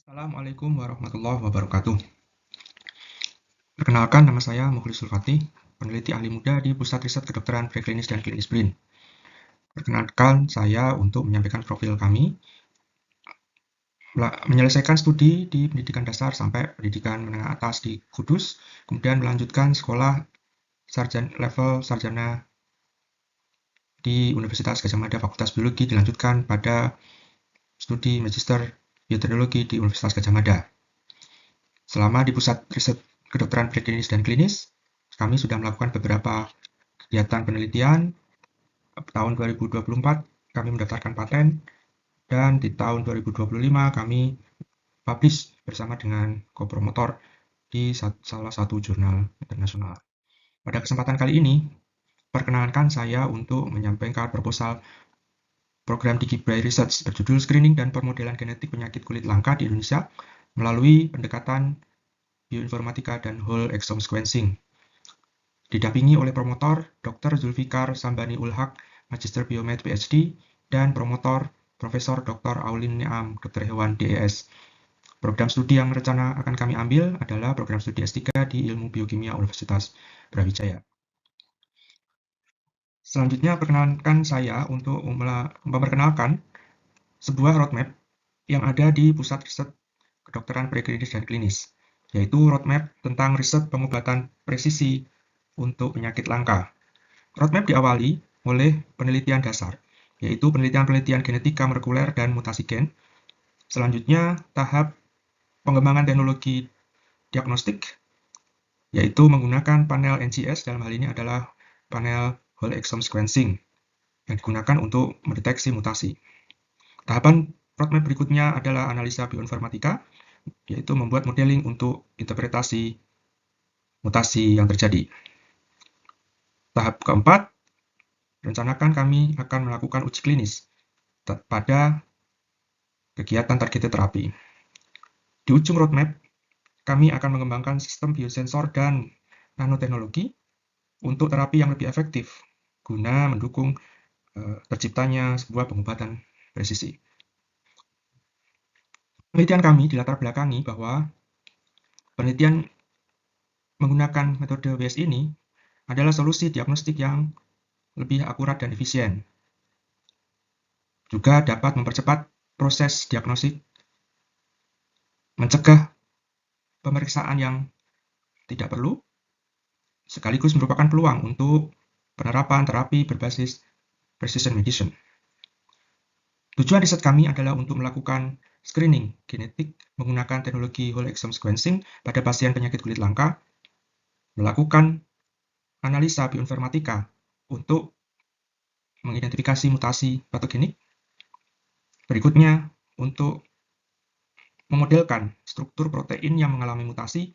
Assalamualaikum warahmatullahi wabarakatuh. Perkenalkan, nama saya Mukhlisul Fatih, peneliti ahli muda di Pusat Riset Kedokteran Preklinis dan Klinis BRIN. Perkenalkan saya untuk menyampaikan profil kami, menyelesaikan studi di pendidikan dasar sampai pendidikan menengah atas di Kudus, kemudian melanjutkan sekolah level sarjana di Universitas Gadjah Mada Fakultas Biologi, dilanjutkan pada studi Magister Bioteknologi di Universitas Gadjah Mada. Selama di Pusat Riset Kedokteran Preklinis dan Klinis, kami sudah melakukan beberapa kegiatan penelitian. Tahun 2024 kami mendaftarkan paten, dan di tahun 2025 kami publish bersama dengan kopromotor di salah satu jurnal internasional. Pada kesempatan kali ini, perkenankan saya untuk menyampaikan proposal program DigiBray Research berjudul Screening dan Permodelan Genetik Penyakit Kulit Langka di Indonesia melalui pendekatan bioinformatika dan whole exome sequencing. Didampingi oleh promotor Dr. Zulfikar Sambani Ulhaq, Magister Biomed PhD, dan promotor Profesor Dr. Aulin Niam, Dr. Hewan DES. Program studi yang rencana akan kami ambil adalah program studi S3 di Ilmu Biokimia Universitas Brawijaya. Selanjutnya, perkenalkan saya untuk memperkenalkan sebuah roadmap yang ada di Pusat Riset Kedokteran Preklinis dan Klinis, yaitu roadmap tentang riset pengobatan presisi untuk penyakit langka. Roadmap diawali oleh penelitian dasar, yaitu penelitian-penelitian genetika molekuler dan mutasi gen. Selanjutnya, tahap pengembangan teknologi diagnostik, yaitu menggunakan panel NGS, dalam hal ini adalah panel whole exome sequencing, yang digunakan untuk mendeteksi mutasi. Tahapan roadmap berikutnya adalah analisa bioinformatika, yaitu membuat modeling untuk interpretasi mutasi yang terjadi. Tahap keempat, rencanakan kami akan melakukan uji klinis pada kegiatan targeted terapi. Di ujung roadmap, kami akan mengembangkan sistem biosensor dan nanoteknologi untuk terapi yang lebih efektif guna mendukung terciptanya sebuah pengobatan presisi. Penelitian kami dilatar belakangi bahwa penelitian menggunakan metode WS ini adalah solusi diagnostik yang lebih akurat dan efisien. Juga dapat mempercepat proses diagnostik, mencegah pemeriksaan yang tidak perlu, sekaligus merupakan peluang untuk penerapan terapi berbasis precision medicine. Tujuan riset kami adalah untuk melakukan screening genetik menggunakan teknologi whole exome sequencing pada pasien penyakit kulit langka, melakukan analisa bioinformatika untuk mengidentifikasi mutasi patogenik, berikutnya untuk memodelkan struktur protein yang mengalami mutasi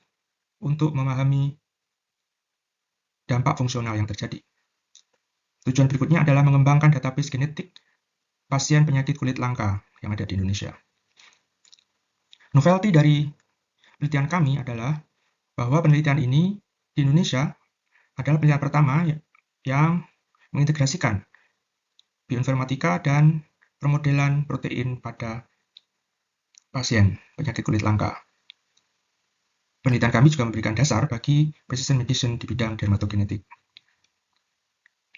untuk memahami dampak fungsional yang terjadi. Tujuan berikutnya adalah mengembangkan database genetik pasien penyakit kulit langka yang ada di Indonesia. Novelty dari penelitian kami adalah bahwa penelitian ini di Indonesia adalah penelitian pertama yang mengintegrasikan bioinformatika dan permodelan protein pada pasien penyakit kulit langka. Penelitian kami juga memberikan dasar bagi precision medicine di bidang dermatogenetik.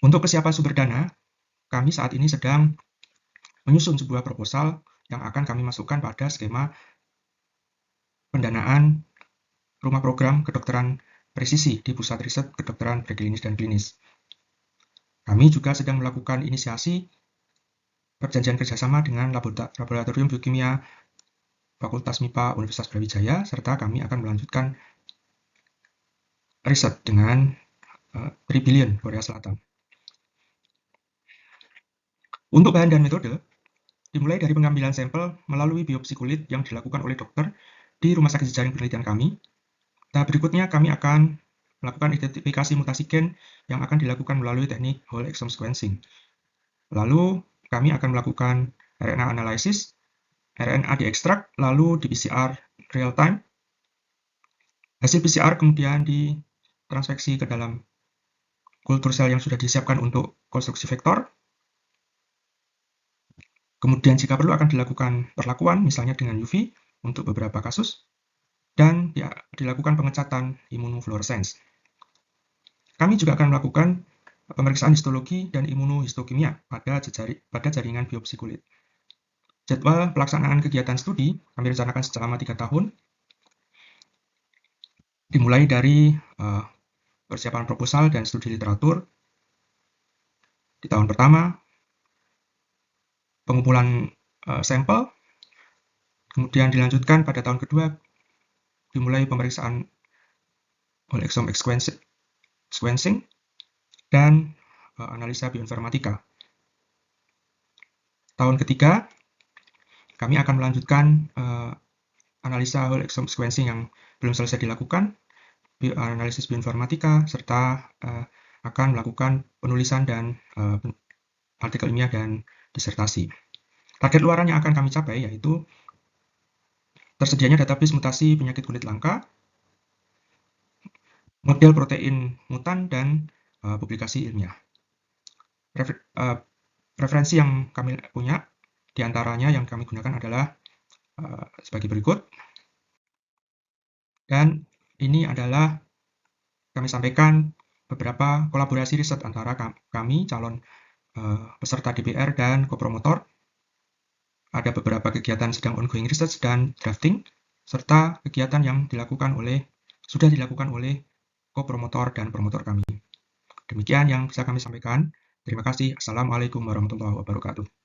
Untuk kesiapan sumber dana, kami saat ini sedang menyusun sebuah proposal yang akan kami masukkan pada skema pendanaan rumah program kedokteran presisi di Pusat Riset Kedokteran Preklinis dan Klinis. Kami juga sedang melakukan inisiasi perjanjian kerjasama dengan Laboratorium Biokimia Fakultas MIPA Universitas Brawijaya, serta kami akan melanjutkan riset dengan Tripilion Korea Selatan. Untuk bahan dan metode, dimulai dari pengambilan sampel melalui biopsi kulit yang dilakukan oleh dokter di rumah sakit jejaring penelitian kami. Tahap berikutnya kami akan melakukan identifikasi mutasi gen yang akan dilakukan melalui teknik whole exome sequencing. Lalu kami akan melakukan RNA analysis, RNA diekstrak, lalu di PCR real time. Hasil PCR kemudian ditransfeksi ke dalam kultur sel yang sudah disiapkan untuk konstruksi vektor. Kemudian jika perlu akan dilakukan perlakuan, misalnya dengan UV, untuk beberapa kasus, dan dilakukan pengecatan imunofluorescens. Kami juga akan melakukan pemeriksaan histologi dan imunohistokimia pada jaringan biopsi kulit. Jadwal pelaksanaan kegiatan studi kami rencanakan selama 3 tahun, dimulai dari persiapan proposal dan studi literatur di tahun pertama, pengumpulan sampel, kemudian dilanjutkan pada tahun kedua, dimulai pemeriksaan whole exome sequencing, dan analisa bioinformatika. Tahun ketiga, kami akan melanjutkan analisa whole exome sequencing yang belum selesai dilakukan, analisis bioinformatika, serta akan melakukan penulisan dan artikel ilmiah dan disertasi. Target luaran yang akan kami capai yaitu tersedianya database mutasi penyakit kulit langka, model protein mutan, dan publikasi ilmiah. Referensi yang kami punya, diantaranya yang kami gunakan adalah sebagai berikut. Dan ini adalah kami sampaikan beberapa kolaborasi riset antara kami, calon peserta DPR dan kopromotor. Ada beberapa kegiatan sedang ongoing research dan drafting, serta kegiatan yang sudah dilakukan oleh kopromotor dan promotor kami. Demikian yang bisa kami sampaikan. Terima kasih. Assalamualaikum warahmatullahi wabarakatuh.